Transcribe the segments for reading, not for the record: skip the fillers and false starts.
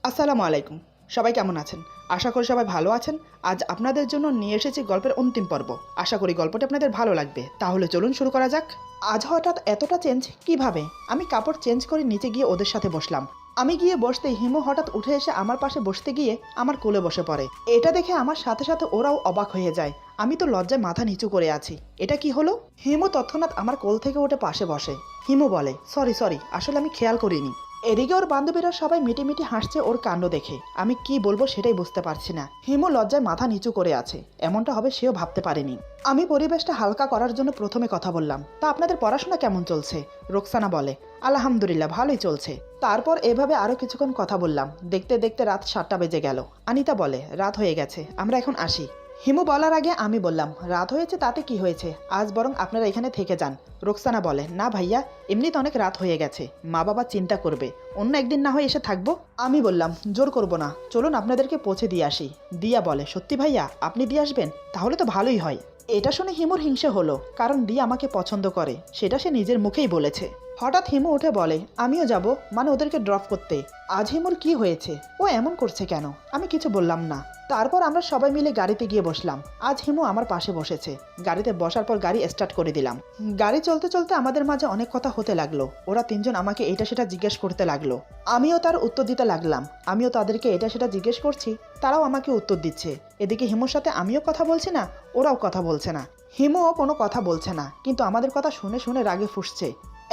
আসসালামু আলাইকুম। সবাই কেমন আছেন? আশা করি সবাই ভালো আছেন। আজ আপনাদের জন্য নিয়ে এসেছি গল্পের অন্তিম পর্ব। আশা করি গল্পটি আপনাদের ভালো লাগবে। তাহলে চলুন শুরু করা যাক। আজ হঠাৎ এতটা চেঞ্জ কিভাবে? আমি কাপড় চেঞ্জ করে নিচে গিয়ে ওদের সাথে বসলাম। আমি গিয়ে বসতেই হিমু হঠাৎ উঠে এসে আমার পাশে বসতে গিয়ে আমার কোলে বসে পড়ে। এটা দেখে আমার সাথে সাথে ওরাও অবাক হয়ে যায়। আমি তো লজ্জায় মাথা নিচু করে আছি। এটা কি হলো? হিমু তৎক্ষণাৎ আমার কোল থেকে উঠে পাশে বসে। হিমু বলে, সরি, আসলে আমি খেয়াল করিনি। এদিকে ওর বান্ধবীরা সবাই মিটিমিটি হাসছে ওর কাণ্ড দেখে। আমি কি বলবো সেটাই বুঝতে পারছি না। হিমু লজ্জায় মাথা নিচু করে আছে। এমনটা হবে সেও ভাবতে পারেনি। আমি পরিবেশটা হালকা করার জন্য প্রথমে কথা বললাম, তা আপনাদের পড়াশোনা কেমন চলছে? রোকসানা বলে, আলহামদুলিল্লাহ ভালোই চলছে। তারপর এভাবে আরো কিছুক্ষণ কথা বললাম। দেখতে দেখতে রাত 7টা বেজে গেল। আনিতা বলে, রাত হয়ে গেছে, আমরা এখন আসি। হিমু বলার আগে আমি বললাম, রাত হয়েছে তাতে কি হয়েছে, আজ বরং আপনারা এখানে থেকে যান। রোকসানা বলে, না ভাইয়া, এমনিতে অনেক রাত হয়ে গেছে, মা বাবা চিন্তা করবে, অন্য একদিন না হয় এসে থাকবো। আমি বললাম, জোর করব না, চলুন আপনাদেরকে পৌঁছে দিয়ে আসি। দিয়া বলে, সত্যি ভাইয়া আপনি দিয়ে আসবেন? তাহলে তো ভালোই হয়। এটা শুনে হিমুর হিংসে হলো, কারণ দিয়া আমাকে পছন্দ করে, সেটা সে নিজের মুখেই বলেছে। হঠাৎ হিমু উঠে বলে, আমিও যাব, মানে ওদেরকে ড্রপ করতে। আজ হিমুর কি হয়েছে? ও এমন করছে কেন? আমি কিছু বললাম না। তারপর আমরা সবাই মিলে গাড়িতে গিয়ে বসলাম। আজ হিমু আমার পাশে বসেছে। গাড়িতে বসার পর গাড়ি স্টার্ট করে দিলাম। গাড়ি চলতে চলতে আমাদের মাঝে অনেক কথা হতে লাগলো। ওরা তিনজন আমাকে এটা সেটা জিজ্ঞেস করতে লাগলো। আমিও তার উত্তর দিতে লাগলাম। আমিও তাদেরকে এটা সেটা জিজ্ঞেস করছি, তারাও আমাকে উত্তর দিচ্ছে। এদিকে হিমুর সাথে আমিও কথা বলছি না, ওরাও কথা বলছে না। হিমুও কোনো কথা বলছে না, কিন্তু আমাদের কথা শুনে শুনে রাগে ফুঁসছে।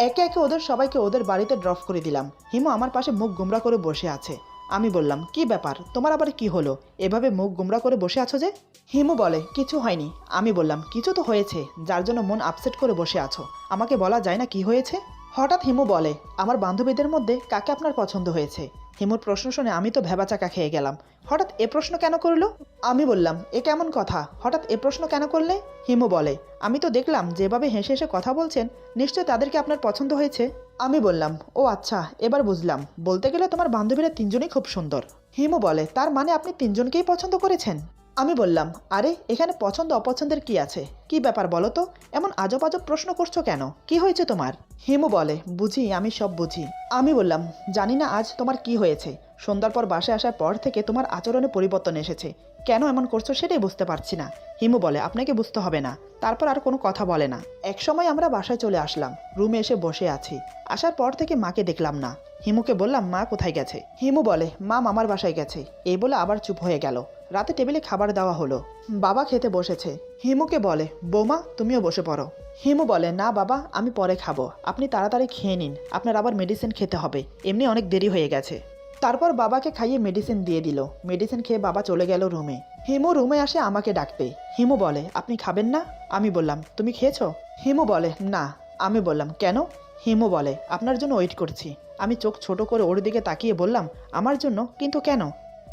একে একে ওদের সবাইকে ওদের বাড়িতে ড্রপ করে দিলাম। হিমু আমার পাশে মুখ গোমরা করে বসে আছে। আমি বললাম, কি ব্যাপার, তোমার আবার কি হলো, এভাবে মুখ গোমরা করে বসে আছো যে? হিমু বলে, কিছু হয়নি। আমি বললাম, কিছু তো হয়েছে, যার জন্য মন আপসেট করে বসে আছো, আমাকে বলা যায় না কি হয়েছে? হঠাৎ হিমু বলে, আমার বান্ধবীদের মধ্যে কাকে আপনার পছন্দ হয়েছে? হিমুর প্রশ্ন শুনে আমি তো ভেবাচাকা খেয়ে গেলাম। হঠাৎ এ প্রশ্ন কেন করলো? আমি বললাম, এ কেমন কথা, হঠাৎ এ প্রশ্ন কেন করলে? হিমু বলে, আমি তো দেখলাম যেভাবে হেসে হেসে কথা বলছেন, নিশ্চয় তাদেরকে আপনার পছন্দ হয়েছে। আমি বললাম, ও আচ্ছা, এবার বুঝলাম, বলতে গেলে তোমার বান্ধবীরা তিনজনই খুব সুন্দর। হিমু বলে, তার মানে আপনি তিনজনকেই পছন্দ করেছেন? আমি বললাম, আরে এখানে পছন্দ অপছন্দের কি আছে, কি ব্যাপার বলো তো, এমন আজব আজব প্রশ্ন করছো কেন, কি হয়েছে তোমার? হিমু বলে, বুঝি, আমি সব বুঝি। আমি বললাম, জানি না আজ তোমার কি হয়েছে, সন্ধ্যার পর বাসায় আসার পর থেকে তোমার আচরণে পরিবর্তন এসেছে, কেন এমন করছো সেটাই বুঝতে পারছি না। হিমু বলে, আপনাকে বুঝতে হবে না। তারপর আর কোনো কথা বলে না। একসময় আমরা বাসায় চলে আসলাম। রুমে এসে বসে আছি। আসার পর থেকে মাকে দেখলাম না। হিমুকে বললাম, মা কোথায় গেছে? হিমু বলে, মা মামার বাসায় গেছে। এই বলে আবার চুপ হয়ে গেল। রাতে টেবিলে খাবার দেওয়া হলো। বাবা খেতে বসেছে। হিমুকে বলে, বৌমা তুমিও বসে পড়ো। হিমু বলে, না বাবা, আমি পরে খাবো, আপনি তাড়াতাড়ি খেয়ে নিন, আপনার আবার মেডিসিন খেতে হবে, এমনি অনেক দেরি হয়ে গেছে। তারপর বাবাকে খাইয়ে মেডিসিন দিয়ে দিল। মেডিসিন খেয়ে বাবা চলে গেল রুমে। হিমু রুমে আসে আমাকে ডাকতে। হিমু বলে, আপনি খাবেন না? আমি বললাম, তুমি খেয়েছো? হিমু বলে, না। আমি বললাম, কেন? হিমু বলে, আপনার জন্য ওয়েট করছি। আমি চোখ ছোট করে ওর দিকে তাকিয়ে বললাম, আমার জন্য? কিন্তু কেন?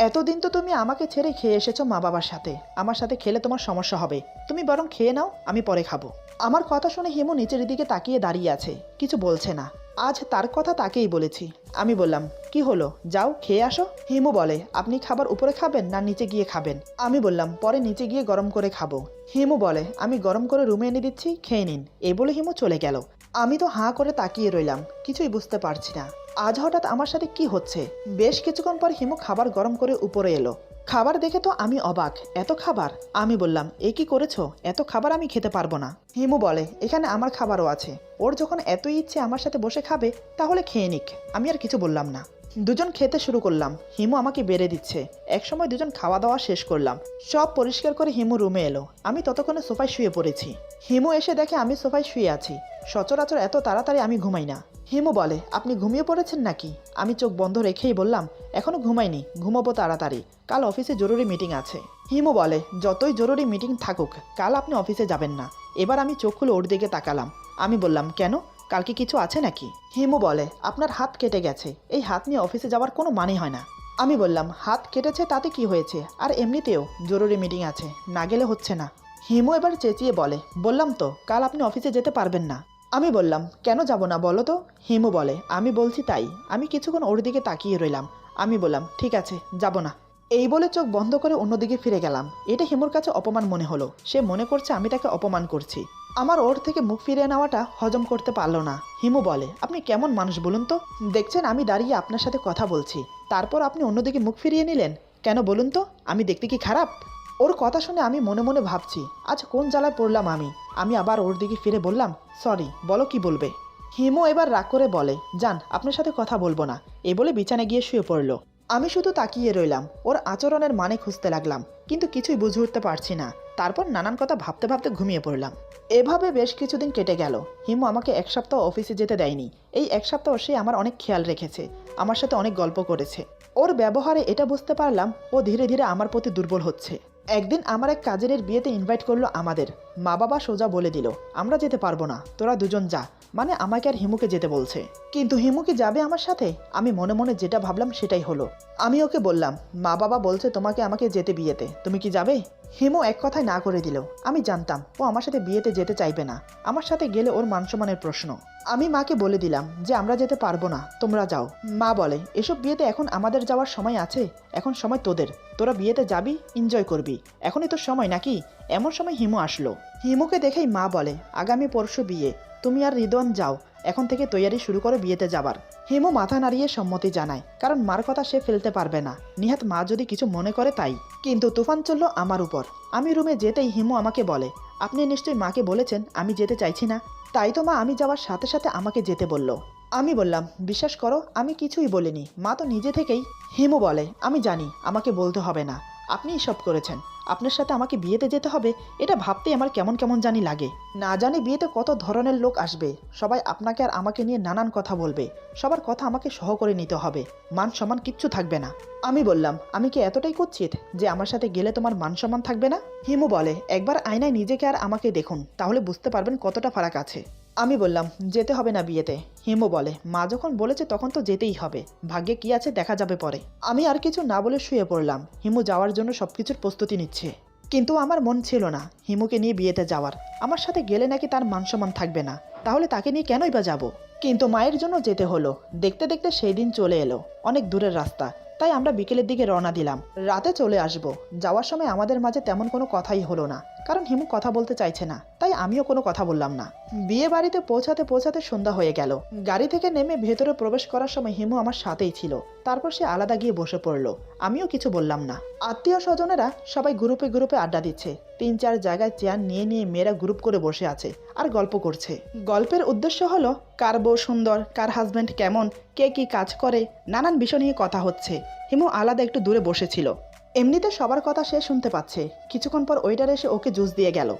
এতদিন তো তুমি আমাকে ছেড়ে খেয়ে এসেছো মা বাবার সাথে, আমার সাথে খেলে তোমার সমস্যা হবে, তুমি বরং খেয়ে নাও, আমি পরে খাবো। আমার কথা শুনে হিমু নিচের দিকে তাকিয়ে দাঁড়িয়ে আছে, কিছু বলছে না। আজ তার কথা তাকেই বলেছি। আমি বললাম, কি হলো, যাও খেয়ে আসো। হিমু বলে, আপনি খাবার উপরে খাবেন না নিচে গিয়ে খাবেন? আমি বললাম, পরে নিচে গিয়ে গরম করে খাবো। হিমু বলে, আমি গরম করে রুমে এনে দিচ্ছি, খেয়ে নিন। এই বলে হিমু চলে গেল। আমি তো হাঁ করে তাকিয়ে রইলাম, কিছুই বুঝতে পারছি না আজ হঠাৎ আমার সাথে কি হচ্ছে। বেশ কিছুক্ষণ পর হিমু খাবার গরম করে উপরে এলো। খাবার দেখে তো আমি অবাক, এত খাবার! আমি বললাম, এ কি করেছো, এত খাবার আমি খেতে পারবো না। হিমু বলে, এখানে আমার খাবারও আছে, ওর যখন এতই ইচ্ছে আমার সাথে বসে খাবে, তাহলে খেয়ে নিক। আমি আর কিছু বললাম না। দুজন খেতে শুরু করলাম। হিমু আমাকে বেড়ে দিচ্ছে। একসময় দুজন খাওয়া দাওয়া শেষ করলাম। সব পরিষ্কার করে হিমু রুমে এলো। আমি ততক্ষণে সোফায় শুয়ে পড়েছি। হিমু এসে দেখে আমি সোফায় শুয়ে আছি। সচরাচর এত তাড়াতাড়ি আমি ঘুমাই না। হিমু বলে, আপনি ঘুমিয়ে পড়েছেন নাকি? আমি চোখ বন্ধ রেখেই বললাম, এখনো ঘুমাইনি, ঘুমাবো তাড়াতাড়ি, কাল অফিসে জরুরি মিটিং আছে। হিমু বলে, যতই জরুরি মিটিং থাকুক, কাল আপনি অফিসে যাবেন না। এবার আমি চোখ খুলে ওর দিকে তাকালাম। আমি বললাম, কেন, কালকে কিছু আছে নাকি? হিমু বলে, আপনার হাত কেটে গেছে, এই হাত নিয়ে অফিসে যাওয়ার কোনো মানে হয় না। আমি বললাম, হাত কেটেছে তাতে কি হয়েছে, আর এমনিতেও জরুরি মিটিং আছে, না গেলে হচ্ছে না। হিমু এবার চেঁচিয়ে বলে, বললাম তো কাল আপনি অফিসে যেতে পারবেন না। আমি বললাম, কেন যাব না বলো তো? হিমু বলে, আমি বলছি তাই। আমি কিছুক্ষণ ওর দিকে তাকিয়ে রইলাম। আমি বললাম, ঠিক আছে, যাব না। এই বলে চোখ বন্ধ করে অন্যদিকে ফিরে গেলাম। এটা হিমুর কাছে অপমান মনে হলো। সে মনে করছে আমি তাকে অপমান করছি। আমার ওর থেকে মুখ ফিরিয়ে নেওয়াটা হজম করতে পারলো না। হিমু বলে, আপনি কেমন মানুষ বলুন তো? দেখছেন আমি দাঁড়িয়ে আপনার সাথে কথা বলছি, তারপর আপনি অন্যদিকে মুখ ফিরিয়ে নিলেন কেন বলুন তো? আমি দেখতে কি খারাপ? ওর কথা শুনে আমি মনে মনে ভাবছি আজ কোন জ্বালায় পড়লাম আমি আবার ওর দিকে ফিরে বললাম সরি, বলো কি বলবে। হিমু এবার রাগ করে বলে যান, আপনার সাথে কথা বলবো না, এই বলে বিছানায় গিয়ে শুয়ে পড়ল। আমি শুধু তাকিয়ে রইলাম, ওর আচরণের মানে খুঁজতে লাগলাম, কিন্তু কিছুই বুঝে উঠতে পারছি না। তারপর নানান কথা ভাবতে ভাবতে ঘুমিয়ে পড়লাম। এভাবে বেশ কিছুদিন কেটে গেল। হিমু আমাকে এক সপ্তাহ অফিসে যেতে দেয়নি। এই এক সপ্তাহ সে আমার অনেক খেয়াল রেখেছে, আমার সাথে অনেক গল্প করেছে। ওর ব্যবহারে এটা বুঝতে পারলাম ও ধীরে ধীরে আমার প্রতি দুর্বল হচ্ছে। একদিন আমার এক কাজিনের বিয়েতে ইনভাইট করলো আমাদের। মা বাবা সোজা বলে দিল আমরা যেতে পারবো না, তোরা দুজন যা। মানে আমাকে আর হিমুকে যেতে বলছে। কিন্তু হিমু কি যাবে আমার সাথে? আমি মনে মনে যেটা ভাবলাম সেটাই হলো। আমি ওকে বললাম মা বাবা বলছে তোমাকে আমাকে যেতে বিয়েতে, তুমি কি যাবে? হিমু এক কথায় না করে দিল। আমি জানতাম ও আমার সাথে বিয়েতে যেতে চাইবে না, আমার সাথে গেলে ওর মানসম্মানের প্রশ্ন। আমি মাকে বলে দিলাম যে আমরা যেতে পারবো না, তোমরা যাও। মা বলে এসব বিয়েতে এখন আমাদের যাওয়ার সময় আছে? এখন সময় তোদের, তোরা বিয়েতে যাবি, এনজয় করবি, এখনই তোর সময় নাকি? এমন সময় হিমু আসলো। হিমুকে দেখেই মা বলে আগামী পরশু বিয়ে, তুমি আর রিদওয়ান যাও, এখন থেকে তৈয়ারি শুরু করো বিয়েতে যাবার। হিমু মাথা নাড়িয়ে সম্মতি জানায়, কারণ মার কথা সে ফেলতে পারবে না, নিহাত মা যদি কিছু মনে করে তাই। কিন্তু তুফান চলল আমার উপর। আমি রুমে যেতেই হিমু আমাকে বলে আপনি নিশ্চয়ই মাকে বলেছেন আমি যেতে চাইছি না, তাই তো মা আমি যাওয়ার সাথে সাথে আমাকে যেতে বলল। আমি বললাম বিশ্বাস করো আমি কিছুই বলিনি, মা তো নিজে থেকেই। হিমু বলে আমি জানি আমাকে বলতে হবে না, আপনিই সব করেছেন, আপনার সাথে আমাকে বিয়েতে যেতে হবে, এটা ভাবতেই আমার কেমন কেমন জানি লাগে। না জানি বিয়েতে কত ধরনের লোক আসবে, সবাই আপনাকে আর আমাকে নিয়ে নানান কথা বলবে, সবার কথা আমাকে সহ করে নিতে হবে, মান সম্মান কিচ্ছু থাকবে না। আমি বললাম আমি কি এতটাই কুৎসিত যে আমার সাথে গেলে তোমার মান সম্মান থাকবে না? হিমু বলে একবার আয়নায় নিজেকে আর আমাকে দেখুন, তাহলে বুঝতে পারবেন কতটা ফারাক আছে। আমি বললাম যেতে হবে না বিয়েতে। হিমু বলে মা যখন বলেছে তখন তো যেতেই হবে, ভাগ্যে কি আছে দেখা যাবে পরে। আমি আর কিছু না বলে শুয়ে পড়লাম। হিমু যাওয়ার জন্য সবকিছুর প্রস্তুতি নিচ্ছে, কিন্তু আমার মন ছিল না হিমুকে নিয়ে বিয়েতে যাওয়ার। আমার সাথে গেলে নাকি তার মান সম্মান থাকবে না, তাহলে তাকে নিয়ে কেনই বা যাব? কিন্তু মায়ের জন্য যেতে হলো। দেখতে দেখতে সেই দিন চলে এলো, অনেক দূরের রাস্তা, তাই আমরা বিকেলের দিকে রওনা দিলাম। রাতে চলে আসব। যাওয়ার সময় আমাদের মাঝে তেমন কোনো কথাই হলো না, কারণ হিমু কথা বলতে চাইছে না, তাই আমিও কোনো কথা বললাম না। বিয়ে বাড়িতে পৌঁছাতে পৌঁছাতে সন্ধ্যা হয়ে গেল। গাড়ি থেকে নেমে ভেতরে প্রবেশ করার সময় হিমু আমার সাথেই ছিল, তারপর সে আলাদা গিয়ে বসে পড়লো। আমিও কিছু বললাম না। আত্মীয় স্বজনেরা সবাই গ্রুপে গ্রুপে আড্ডা দিচ্ছে। 3-4 জায়গায় চেয়ার নিয়ে নিয়ে মেয়েরা গ্রুপ করে বসে আছে আর গল্প করছে। গল্পের উদ্দেশ্য হলো কার বউ সুন্দর, কার হাজব্যান্ড কেমন, কে কি কাজ করে, নানান বিষয় নিয়ে কথা হচ্ছে। হিমু আলাদা একটু দূরে বসেছিল। এমনিতে সবার কথা সে শুনতে পাচ্ছে। কিছুক্ষণ পর ওয়েটার এসে ওকে জুস দিয়ে গেল।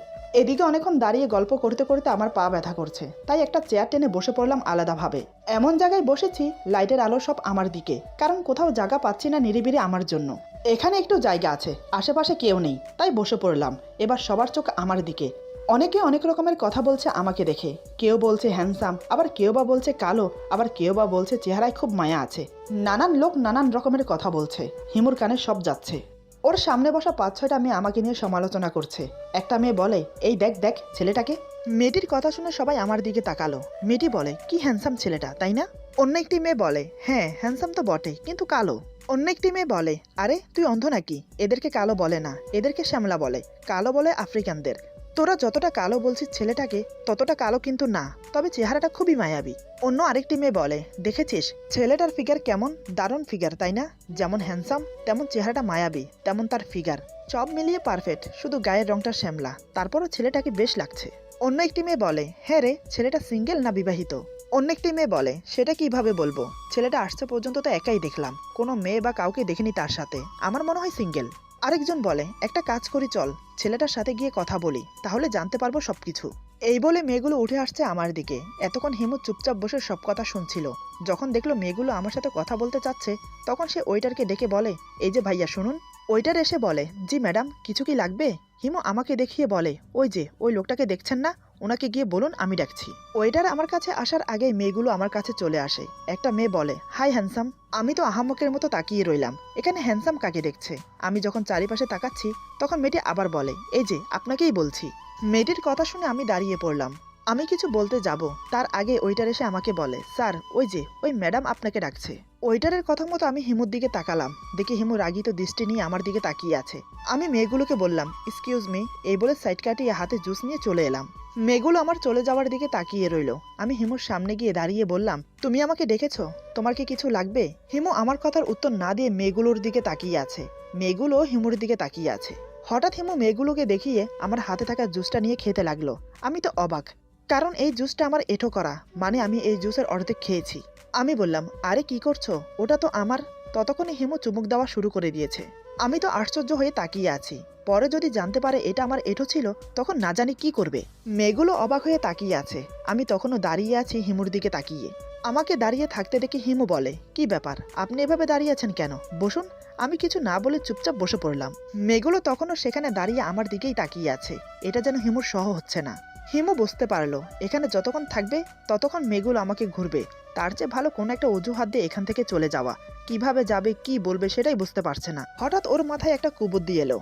এদিকে অনেকক্ষণ দাঁড়িয়ে গল্প করতে করতে আমার পা ব্যথা করছে, তাই একটা চেয়ার টেনে বসে পড়লাম আলাদাভাবে। এমন জায়গায় বসেছি লাইটের আলো সব আমার দিকে, কারণ কোথাও জায়গা পাচ্ছি না নিরিবিলি আমার জন্য। এখানে একটু জায়গা আছে, আশেপাশে কেউ নেই, তাই বসে পড়লাম। এবার সবার চোখ আমার দিকে। অনেকে অনেক রকমের কথা বলছে আমাকে দেখে। কেউ বলছে হ্যান্ডসাম, আবার কেউ বা বলছে কালো, আবার কেউ বা বলছে চেহারায় খুব মায়া আছে। নানান লোক নানান রকমের কথা বলছে। হিমুর কানে সব যাচ্ছে। ওর সামনে বসা 5-6টা মেয়ে আমাকে নিয়ে সমালোচনা করছে। একটা মেয়ে বলে এই দেখ দেখ ছেলেটাকে। মেয়েটির কথা শুনে সবাই আমার দিকে তাকালো। মেয়েটি বলে কি হ্যান্ডসাম ছেলেটা, তাই না? অন্য একটি মেয়ে বলে হ্যাঁ হ্যান্ডসাম তো বটে, কিন্তু কালো। অন্য একটি মেয়ে বলে আরে তুই অন্ধ নাকি, এদেরকে কালো বলে না, এদেরকে শ্যামলা বলে, কালো বলে আফ্রিকানদের। তোরা যতটা কালো বলছিস ছেলেটাকে ততটা কালো কিন্তু না, তবে চেহারাটা খুবই মায়াবী। অন্য আরেকটি মেয়ে বলে দেখেছিস ছেলেটার ফিগার কেমন, দারুণ ফিগার তাই না? যেমন হ্যান্ডসাম তেমন চেহারাটা মায়াবী, তেমন তার ফিগার, সব মিলিয়ে পারফেক্ট, শুধু গায়ের রংটা শ্যামলা, তারপরও ছেলেটাকে বেশ লাগছে। অন্য একটি মেয়ে বলে হ্যাঁ রে ছেলেটা সিঙ্গেল না বিবাহিত? অন্য একটি মেয়ে বলে সেটা কিভাবে বলবো, ছেলেটা আসছে পর্যন্ত তো একাই দেখলাম, কোনো মেয়ে বা কাউকে দেখিনি তার সাথে, আমার মনে হয় সিঙ্গেল। আরেকজন বলে একটা কাজ করি চল ছেলেটার সাথে গিয়ে কথা বলি, তাহলে জানতে পারবো সবকিছু। এই বলে মেয়েগুলো উঠে আসছে আমার দিকে। এতক্ষণ হিমু চুপচাপ বসে সব কথা শুনছিল। যখন দেখলো মেয়েগুলো আমার সাথে কথা বলতে চাচ্ছে, তখন সে ওয়েটারকে ডেকে বলে এই যে ভাইয়া শুনুন। ওয়েটার এসে বলে জি ম্যাডাম, কিছু কি লাগবে? হিমু আমাকে দেখিয়ে বলে ওই যে ওই লোকটাকে দেখছেন না, ওনাকে গিয়ে বলুন আমি ডাকছি। ওয়েটার আমার কাছে আসার আগে মেয়েগুলো আমার কাছে চলে আসে। একটা মেয়ে বলে হাই হ্যান্ডসাম। আমি তো আহাম্মকের মতো তাকিয়ে রইলাম, এখানে হ্যান্ডসাম কাকে দেখছে। আমি যখন চারিপাশে তাকাচ্ছি তখন মেয়েটি আবার বলে এই যে আপনাকেই বলছি। মেয়েটির কথা শুনে আমি দাঁড়িয়ে পড়লাম। আমি কিছু বলতে যাব তার আগে ওয়েটার এসে আমাকে বলে স্যার ওই যে ওই ম্যাডাম আপনাকে ডাকছে। ওয়েটারের কথা মতো আমি হিমুর দিকে তাকালাম, দেখি হিমু রাগিত দৃষ্টি নিয়ে আমার দিকে তাকিয়ে আছে। আমি মেয়েগুলোকে বললাম এক্সকিউজ মি, এই বলে সাইড কাটিয়ে হাতে জুস নিয়ে চলে এলাম। মেয়েগুলো আমার চলে যাওয়ার দিকে তাকিয়ে রইল। আমি হিমুর সামনে গিয়ে দাঁড়িয়ে বললাম, তুমি আমাকে ডেকেছো? তোমার কি কিছু লাগবে? হিমু আমার কথার উত্তর না দিয়ে মেয়েগুলোর দিকে তাকিয়ে আছে। মেয়েগুলো হিমুর দিকে তাকিয়ে আছে। হঠাৎ হিমু মেয়েগুলোকে দেখিয়ে আমার হাতে থাকা জুসটা নিয়ে খেতে লাগলো। আমি তো অবাক, কারণ এই জুসটা আমার এঁঠো করা, মানে আমি এই জুসের অর্ধেক খেয়েছি। আমি বললাম, আরে কি করছো? ওটা তো আমার। ততক্ষণে হিমু চুমুক দেওয়া শুরু করে দিয়েছে। আমি তো আশ্চর্য হয়ে তাকিয়ে আছি। পরে যদি জানতে পারে এটা আমার এঁঠো ছিল, তখন না জানি কি করবে। মেয়েগুলো অবাক হয়ে তাকিয়ে আছে। আমি তখনও দাঁড়িয়ে আছি হিমুর দিকে তাকিয়ে। আমাকে দাঁড়িয়ে থাকতে দেখে হিমু বলে, কি ব্যাপার, আপনি এভাবে দাঁড়িয়ে আছেন কেন? বসুন। আমি কিছু না বলে চুপচাপ বসে পড়লাম। মেয়েগুলো তখনও সেখানে দাঁড়িয়ে আমার দিকেই তাকিয়ে আছে। এটা যেন হিমুর সহ হচ্ছে না। হিমু বুঝতে পারলো এখানে যতক্ষণ থাকবে ততক্ষণ মেয়েগুলো আমাকে ঘুরবে। তার চেয়ে ভালো কোনো একটা অজুহাত দিয়ে এখান থেকে চলে যাওয়া। কিভাবে যাবে, কি বলবে সেটাই বুঝতে পারছে না। হঠাৎ ওর মাথায় একটা কুবুদ্ধি এলো।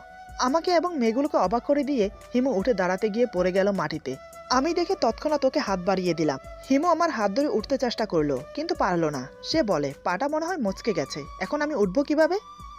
আমাকে এবং মেয়েগুলোকে অবাক করে দিয়ে হিমু উঠে দাঁড়াতে গিয়ে পড়ে গেল মাটিতে। আমি দেখে তৎক্ষণাৎ ওকে হাত বাড়িয়ে দিলাম। হিমু আমার হাত ধরে উঠতে চেষ্টা করলো, কিন্তু পারলো না। সে বলে, পাটা মনে হয় মচকে গেছে, এখন আমি উঠবো কিভাবে?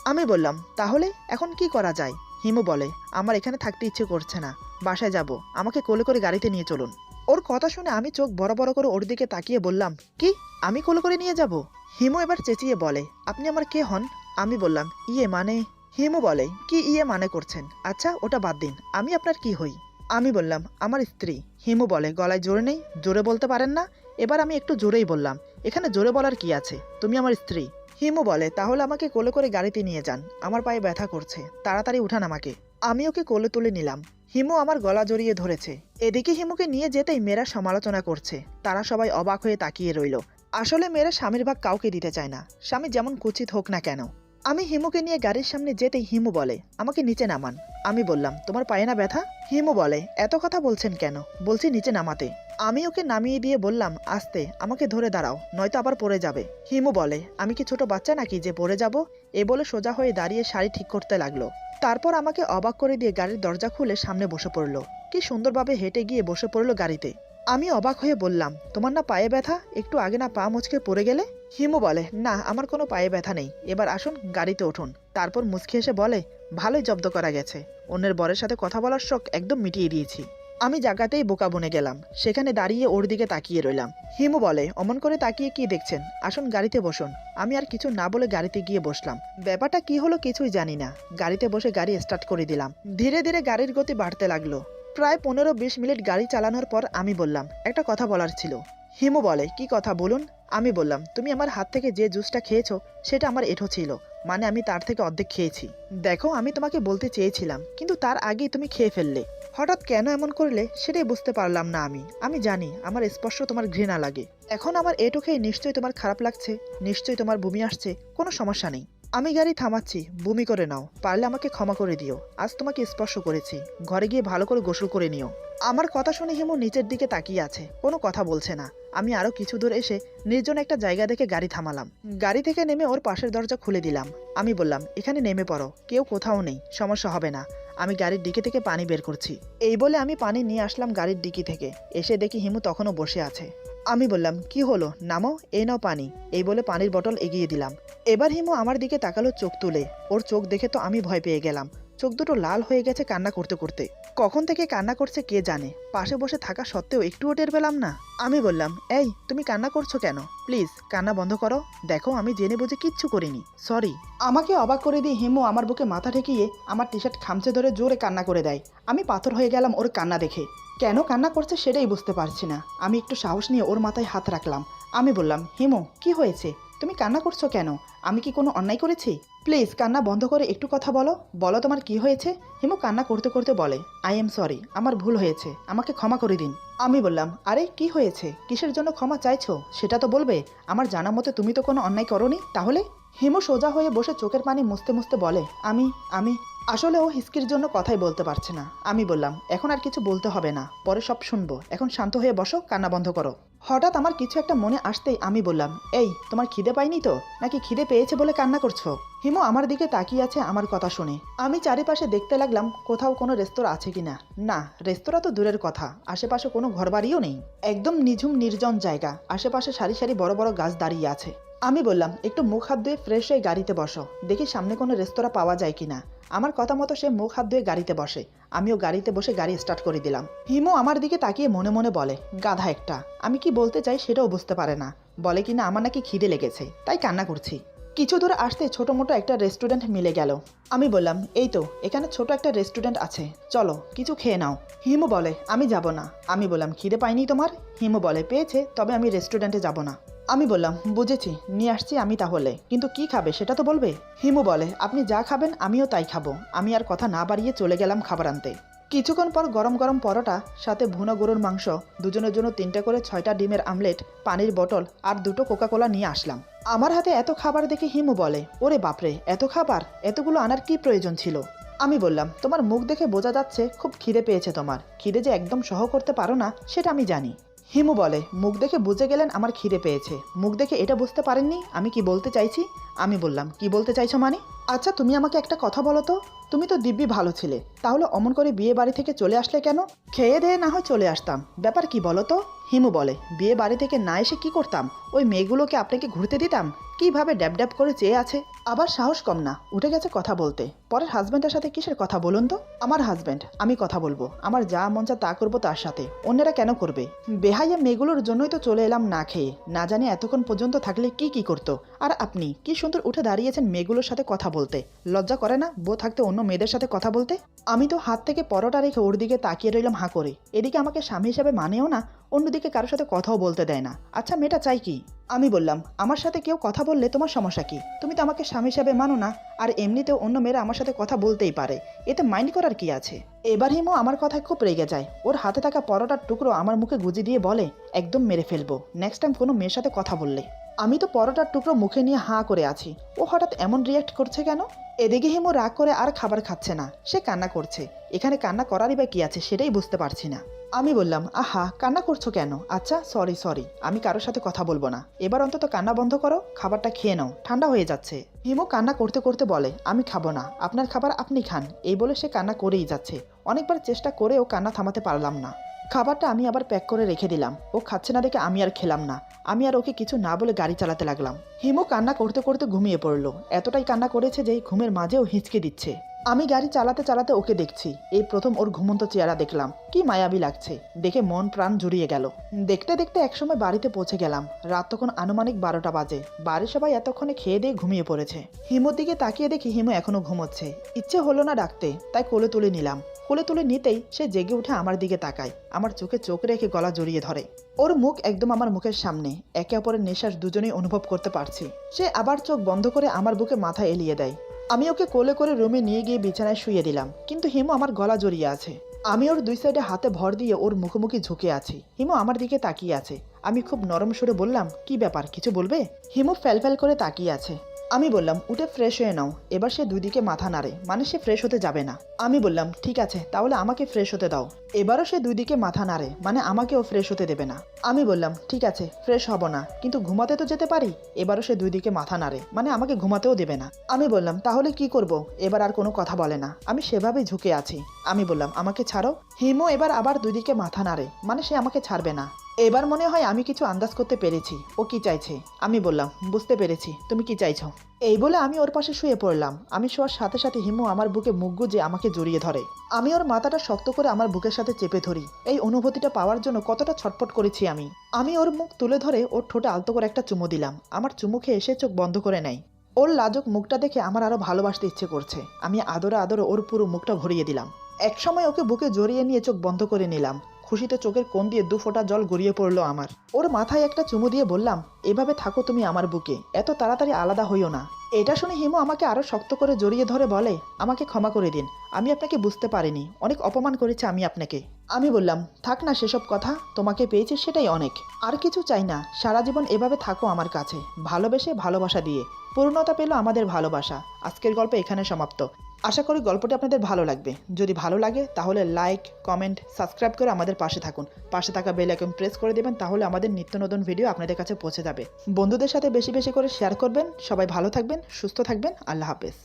আমি বললাম, তাহলে এখন কি করা যায়? হিমু বলে, আমার এখানে থাকতে ইচ্ছে করছে না, বাসায় যাব, আমাকে কোলে করে গাড়িতে নিয়ে চলুন। ওর কথা শুনে আমি চোখ বড় বড় করে ওর দিকে তাকিয়ে বললাম, কি, আমি কোলে করে নিয়ে যাব? হিমু এবার চেঁচিয়ে বলে, আপনি আমার কে হন? আমি বললাম, ইয়ে মানে। হিমু বলে, কি ইয়ে মানে করছেন? আচ্ছা ওটা বাদ দিন, আমি আপনার কি হই? আমি বললাম, আমার স্ত্রী। হিমু বলে, গলায় জোরে নেই, জোরে বলতে পারেন না? এবার আমি একটু জোরেই বললাম, এখানে জোরে বলার কি আছে, তুমি আমার স্ত্রী। হিমু বলে, তাহলে আমাকে কোলে করে গাড়িতে নিয়ে যান, আমার পায়ে ব্যথা করছে, তাড়াতাড়ি উঠান আমাকে। আমি ওকে কোলে তুলে নিলাম। হিমু আমার গলা জড়িয়ে ধরেছে। এদিকে হিমুকে নিয়ে যেতেই মেয়েরা সমালোচনা করছে। তারা সবাই অবাক হয়ে তাকিয়ে রইল। আসলে মেয়েরা স্বামীর ভাগ কাউকে দিতে চায় না, স্বামী যেমন কুচিত হোক না কেন। আমি হিমুকে নিয়ে গাড়ির সামনে যেতেই হিমু বলে, আমাকে নিচে নামান। আমি বললাম, তোমার পায়ে না ব্যথা? হিমু বলে, এত কথা বলছেন কেন? বলছি নিচে নামাতে। আমি ওকে নামিয়ে দিয়ে বললাম, আস্তে, আমাকে ধরে দাঁড়াও, নয়তো আবার পড়ে যাবে। হিমু বলে, আমি কি ছোট বাচ্চা নাকি যে পড়ে যাব? এ বলে সোজা হয়ে দাঁড়িয়ে শাড়ি ঠিক করতে লাগলো। তারপর আমাকে অবাক করে দিয়ে গাড়ির দরজা খুলে সামনে বসে পড়লো। কি সুন্দরভাবে হেঁটে গিয়ে বসে পড়লো গাড়িতে। আমি অবাক হয়ে বললাম, তোমার না পায়ে ব্যথা? একটু আগে না পা মুচকে পড়ে গেলে? হিমু বলে, না, আমার কোনো পায়ে ব্যথা নেই, এবার আসুন গাড়িতে উঠুন। তারপর মুচকি এসে বলে, ভালোই জব্দ করা গেছে, অন্যের বরের সাথে কথা বলার শখ একদম মিটিয়ে দিয়েছি। আমি জায়গাতেই বোকা বনে গেলাম, সেখানে দাঁড়িয়ে ওর দিকে তাকিয়ে রইলাম। হিমু বলে, অমন করে তাকিয়ে কি দেখছেন, আসুন গাড়িতে বসুন। আমি আর কিছু না বলে গাড়িতে গিয়ে বসলাম। ব্যাপারটা কি হলো কিছুই জানি না। গাড়িতে বসে গাড়ি স্টার্ট করে দিলাম। ধীরে ধীরে গাড়ির গতি বাড়তে লাগলো। প্রায় 15-20 মিনিট গাড়ি চালানোর পর আমি বললাম, একটা কথা বলার ছিল। হিমু বলে, কি কথা বলুন। আমি বললাম, তুমি আমার হাত থেকে যে জুসটা খেয়েছো সেটা আমার এঁঠো ছিল, মানে আমি তার থেকে অর্ধেক খেয়েছি। দেখো, আমি তোমাকে বলতে চেয়েছিলাম, কিন্তু তার আগেই তুমি খেয়ে ফেললে। হঠাৎ কেন এমন করলে সেটাই বুঝতে পারলাম না। আমি জানি আমার স্পর্শ তোমার ঘৃণা লাগে। এখন আমার এঁঠো খেয়ে নিশ্চয়ই তোমার খারাপ লাগছে, নিশ্চয়ই তোমার বমি আসছে, কোনো সমস্যা নেই। আমি গাড়ি থামাচ্ছি, বমি করে নাও, পারলে আমাকে ক্ষমা করে দিও। আজ তোমাকে স্পর্শ করেছি, ঘরে গিয়ে ভালো করে গোসল করে নিও। আমার কথা শুনে হিমু নিচের দিকে তাকিয়ে আছে, কোনো কথা বলছে না। আমি আরো কিছু দূর এসে নির্জন একটা জায়গা দেখে গাড়ি থামালাম। গাড়ি থেকে নেমে ওর পাশের দরজা খুলে দিলাম। আমি বললাম, এখানে নেমে পড়ো, কেউ কোথাও নেই, সমস্যা হবে না। আমি গাড়ির ডিকি থেকে পানি বের করছি। এই বলে আমি পানি নিয়ে আসলাম গাড়ির ডিকি থেকে। এসে দেখি হিমু তখনও বসে আছে। আমি বললাম, কি হলো, নামো, এই নাও পানি। এই বলে পানির বোতল এগিয়ে দিলাম। এবার হিমু আমার দিকে তাকালো চোখ তুলে। ওর চোখ দেখে তো আমি ভয় পেয়ে গেলাম। চোখ দুটো লাল হয়ে গেছে কান্না করতে করতে। কখন থেকে কান্না করছে কে জানে, পাশে বসে থাকা সত্ত্বেও একটুও টের পেলাম না। আমি বললাম, এই তুমি কান্না করছো কেন? প্লিজ কান্না বন্ধ করো, দেখো আমি জেনে বুঝে কিচ্ছু করিনি, সরি। আমাকে অবাক করে দিয়ে হিমু আমার বুকে মাথা ঠেকিয়ে আমার টি শার্ট খামচে ধরে জোরে কান্না করে দেয়। আমি পাথর হয়ে গেলাম ওর কান্না দেখে। কেন কান্না করছে সেটাই বুঝতে পারছি না। আমি একটু সাহস নিয়ে ওর মাথায় হাত রাখলাম। আমি বললাম, হিমু কি হয়েছে, তুমি কান্না করছো কেন? আমি কি কোনো অন্যায় করেছি? প্লিজ কান্না বন্ধ করে একটু কথা বলো, বলো তোমার কি হয়েছে। হিমু কান্না করতে করতে বলে, আই এম সরি, আমার ভুল হয়েছে, আমাকে ক্ষমা করে দিন। আমি বললাম, আরে কি হয়েছে, কিসের জন্য ক্ষমা চাইছো সেটা তো বলবে। আমার জানা মতে তুমি তো কোনো অন্যায় করোনি, তাহলে? হিমু সোজা হয়ে বসে চোখের পানি মুছতে মুছতে বলে, আমি আসলে ও হিসকির জন্য কথাই বলতে পারছে না। আমি বললাম, এখন আর কিছু বলতে হবে না, পরে সব শুনবো, এখন শান্ত হয়ে বসো, কান্না বন্ধ করো। হঠাৎ আমার কিছু একটা মনে আসতেই আমি বললাম, এই তোমার খিদে পাইনি তো, নাকি খিদে পেয়েছে বলে কান্না করছো? হিমু আমার দিকে তাকিয়ে আছে আমার কথা শুনে। আমি চারিপাশে দেখতে লাগলাম কোথাও কোনো রেস্তোরাঁ আছে কিনা। না, রেস্তোরাঁ তো দূরের কথা, আশেপাশে কোনো ঘরবাড়িও নেই। একদম নিঝুম নির্জন জায়গা, আশেপাশে সারি সারি বড় বড় গাছ দাঁড়িয়ে আছে। আমি বললাম, একটু মুখ হাত ধুয়ে ফ্রেশ হয়ে গাড়িতে বসো, দেখি সামনে কোনো রেস্তোরাঁ পাওয়া যায় কিনা। আমার কথা মতো সে মুখ হাত ধুয়ে গাড়িতে বসে। আমিও গাড়িতে বসে গাড়ি স্টার্ট করে দিলাম। হিমু আমার দিকে তাকিয়ে মনে মনে বলে, গাধা একটা, আমি কি বলতে চাই সেটাও বুঝতে পারে না। বলে কিনা আমার নাকি খিদে লেগেছে, তাই কান্না করছি। কিছু দূর আসতে ছোট মোটো একটা রেস্টুরেন্ট মিলে গেল। আমি বললাম, এই তো এখানে ছোট একটা রেস্টুরেন্ট আছে, চলো কিছু খেয়ে নাও। হিমু বলে, আমি যাব না। আমি বললাম, খিদে পাইনি তোমার? হিমু বলে, পেয়েছে, তবে আমি রেস্টুরেন্টে যাব না। আমি বললাম, বুঝেছি, নিয়ে আসছি আমি তাহলে, কিন্তু কি খাবে সেটা তো বলবে। হিমু বলে, আপনি যা খাবেন আমিও তাই খাবো। আমি আর কথা না বাড়িয়ে চলে গেলাম খাবার আনতে। কিছুক্ষণ পর গরম গরম পরোটা, সাথে ভুনো গরুর মাংস, দুজনের জন্য 3টে করে 6টা ডিমের আমলেট, পানির বোতল আর 2টো কোকাকোলা নিয়ে আসলাম। আমার হাতে এত খাবার দেখে হিমু বলে, ওরে বাপরে, এত খাবার, এতগুলো আনার কি প্রয়োজন ছিল? আমি বললাম, তোমার মুখ দেখে বোঝা যাচ্ছে খুব খিদে পেয়েছে তোমার। খিদে যে একদম সহ করতে পারো না সেটা আমি জানি। হিমু বলে, মুখ দেখে বুঝে গেলেন আমার খিদে পেয়েছে, মুখ দেখে এটা বুঝতে পারেননি আমি কি বলতে চাইছি? আমি বললাম, কি বলতে চাইছো মানে? আচ্ছা তুমি আমাকে একটা কথা বলো তো, তুমি তো দিব্যি ভালো ছিলে, তাহলে অমন করে বিয়ে বাড়ি থেকে চলে আসলে কেন? খেয়ে দেয়ে না হয় চলে আসতাম, ব্যাপার কি বলো তো? হিমু বলে, বিয়ে বাড়ি থেকে না এসে কি করতাম? ওই মেয়েগুলোকে আপনাকে ঘুরতে দিতাম। কিভাবে ড্যাব ড্যাব করে চেয়ে আছে, আবার সাহস কম না, উঠে গেছে কথা বলতে। পরের হাজব্যান্ডের সাথে কিসের কথা বলুন তো? আমার হাজব্যান্ড, আমি কথা বলবো, আমার যা মন চা তা করবো তার সাথে, অন্যরা কেন করবে? বেহাইয়া মেয়েগুলোর জন্যই তো চলে এলাম না খেয়ে, না জানি এতক্ষণ পর্যন্ত থাকলে কি কি করতো। আর আপনি কি সুন্দর উঠে দাঁড়িয়েছেন মেয়েগুলোর সাথে কথা বলতে, লজ্জা করে না বউ থাকতে অন্য মেয়েদের সাথে কথা বলতে? আমি তো হাত থেকে পরোটা রেখে ওর দিকে তাকিয়ে রইলাম হাঁ করে। এদিকে আমাকে স্বামী হিসেবে মানেও না, অন্যদিকে কারোর সাথে কথাও বলতে দেয় না। আচ্ছা মেয়েটা চাই কি? আমি বললাম, আমার সাথে কেউ কথা বললে তোমার সমস্যা কি? তুমি তো আমাকে স্বামী হিসেবে মানো না, আর এমনিতেও অন্য মেয়েরা আমার সাথে কথা বলতেই পারে, এতে মাইন্ড করার কি আছে? এবার হিমু আমার কথায় খুব রেগে যায়। ওর হাতে থাকা পরোটার টুকরো আমার মুখে গুজে দিয়ে বলে, একদম মেরে ফেলবো নেক্সট টাইম কোনো মেয়ের সাথে কথা বললে। আমি তো পরোটার টুকরো মুখে নিয়ে হাঁ করে আছি, ও হঠাৎ এমন রিয়াক্ট করছে কেন? এদিকে হিমু রাগ করে আর খাবার খাচ্ছে না, সে কান্না করছে। এখানে কান্না করারই বা কি আছে সেটাই বুঝতে পারছি না। আমি বললাম, আহা কান্না করছো কেন? আচ্ছা সরি সরি, আমি কারোর সাথে কথা বলবো না, এবার অন্তত কান্না বন্ধ করো, খাবারটা খেয়ে নাও, ঠান্ডা হয়ে যাচ্ছে। হিমু কান্না করতে করতে বলে, আমি খাবো না, আপনার খাবার আপনি খান। এই বলে সে কান্না করেই যাচ্ছে। অনেকবার চেষ্টা করেও কান্না থামাতে পারলাম না। খাবারটা আমি আবার প্যাক করে রেখে দিলাম। ও খাচ্ছে না দেখে আমি আর খেলাম না। আমি আর ওকে কিছু না বলে গাড়ি চালাতে লাগলাম। হিমু কান্না করতে করতে ঘুমিয়ে পড়লো। এতটাই কান্না করেছে যে ঘুমের মাঝেও হিঁচকে দিচ্ছে। আমি গাড়ি চালাতে চালাতে ওকে দেখছি। এই প্রথম ওর ঘুমন্ত চেহারা দেখলাম, কি মায়াবী লাগছে, দেখে মন প্রাণ জুড়িয়ে গেল। দেখতে দেখতে একসময় বাড়িতে পৌঁছে গেলাম। রাত তখন আনুমানিক 12টা বাজে। বাড়ির সবাই এতক্ষণে খেয়ে দিয়ে ঘুমিয়ে পড়েছে। হিমুর দিকে তাকিয়ে দেখি হিমু এখনো ঘুমোচ্ছে। ইচ্ছে হলো না ডাকতে, তাই কোলে তুলে নিলাম। কোলে তুলে নিতেই সে জেগে উঠে আমার দিকে তাকায়, আমার চোখে চোখ রেখে গলা জড়িয়ে ধরে। ওর মুখ একদম আমার মুখের সামনে, একে অপরের নিঃশ্বাস দুজনেই অনুভব করতে পারছি। সে আবার চোখ বন্ধ করে আমার বুকে মাথা এলিয়ে দেয়। আমি ওকে কোলে করে রুমে নিয়ে গিয়ে বিছানায় শুয়ে দিলাম, কিন্তু হিমু আমার গলা জড়িয়ে আছে। আমি ওর দুই সাইডে হাতে ভর দিয়ে ওর মুখোমুখি ঝুঁকে আছি। হিমু আমার দিকে তাকিয়ে আছে। আমি খুব নরম সুরে বললাম, কি ব্যাপার, কিছু বলবে? হিমু ফ্যাল করে তাকিয়ে আছে। আমি বললাম, উঠে ফ্রেশ হয়ে নাও। এবার সে দুই দিকে মাথা নাড়ে, মানে সে ফ্রেশ হতে যাবে না। আমি বললাম, ঠিক আছে, তাহলে আমাকে ফ্রেশ হতে দাও। এবারও সে দুই দিকে মাথা নাড়ে, মানে আমাকেও ফ্রেশ হতে দেবে না। আমি বললাম, ঠিক আছে, ফ্রেশ হব না, কিন্তু ঘুমাতে তো যেতে পারি। এবারও সে দুই দিকে মাথা নাড়ে, মানে আমাকে ঘুমাতেও দেবে না। আমি বললাম, তাহলে কি করব? এবার আর কোনো কথা বলে না। আমি সেভাবেই ঝুঁকে আছি। আমি বললাম, আমাকে ছাড়ো। হিমু এবার আবার দুই দিকে মাথা নাড়ে, মানে সে আমাকে ছাড়বে না। এবার মনে হয় আমি কিছু আন্দাজ করতে পেরেছি ও কি চাইছে। আমি বললাম, বুঝতে পেরেছি, তুমি কি চাইছো। এই বলে আমি ওর পাশে শুয়ে পড়লাম। আমি শোয়ার সাথে সাথে হিমু আমার বুকে মুখ গুজে আমাকে জড়িয়ে ধরে। আমি ওর মাথাটা শক্ত করে আমার বুকের সাথে চেপে ধরি। এই অনুভূতিটা পাওয়ার জন্য কতটা ছটফট করেছি আমি। আমি ওর মুখ তুলে ধরে ওর ঠোঁটে আলতো করে একটা চুমু দিলাম। আমার চুমু খেয়ে এসে চোখ বন্ধ করে নেয়। ওর লাজুক মুখটা দেখে আমার আরো ভালোবাসতে ইচ্ছে করছে। আমি আদরে আদরে ওর পুরো মুখটা ভরিয়ে দিলাম। একসময় ওকে বুকে জড়িয়ে নিয়ে চোখ বন্ধ করে নিলাম। খুশিতে চোখের কোণ দিয়ে 2 ফোঁটা জল গড়িয়ে পড়লো আমার। ওর মাথায় একটা চুমু দিয়ে বললাম, এভাবে থাকো তুমি আমার বুকে, এত তাড়াতাড়ি আলাদা হইও না। এটা শুনে হিমু আমাকে আরো শক্ত করে জড়িয়ে ধরে বলে, আমাকে ক্ষমা করে দিন, আমি আপনাকে বুঝতে পারিনি, অনেক অপমান করেছি আমি আপনাকে। আমি বললাম, থাক না সেসব কথা, তোমাকে পেয়েছি সেটাই অনেক, আর কিছু চাই না। সারা জীবন এভাবে থাকো আমার কাছে, ভালোবেসে ভালোবাসা দিয়ে। পূর্ণতা পেল আমাদের ভালোবাসা। আজকের গল্প এখানে সমাপ্ত। আশা করি গল্পটি আপনাদের ভালো লাগবে। যদি ভালো লাগে তাহলে লাইক, কমেন্ট, সাবস্ক্রাইব করে আমাদের পাশে থাকুন। পাশে থাকা বেল আইকন প্রেস করে দেবেন, তাহলে আমাদের নিত্য নতুন ভিডিও আপনাদের কাছে পৌঁছে যাবে। বন্ধুদের সাথে বেশি বেশি করে শেয়ার করবেন। সবাই ভালো থাকবেন, সুস্থ থাকবেন। আল্লাহ হাফেজ।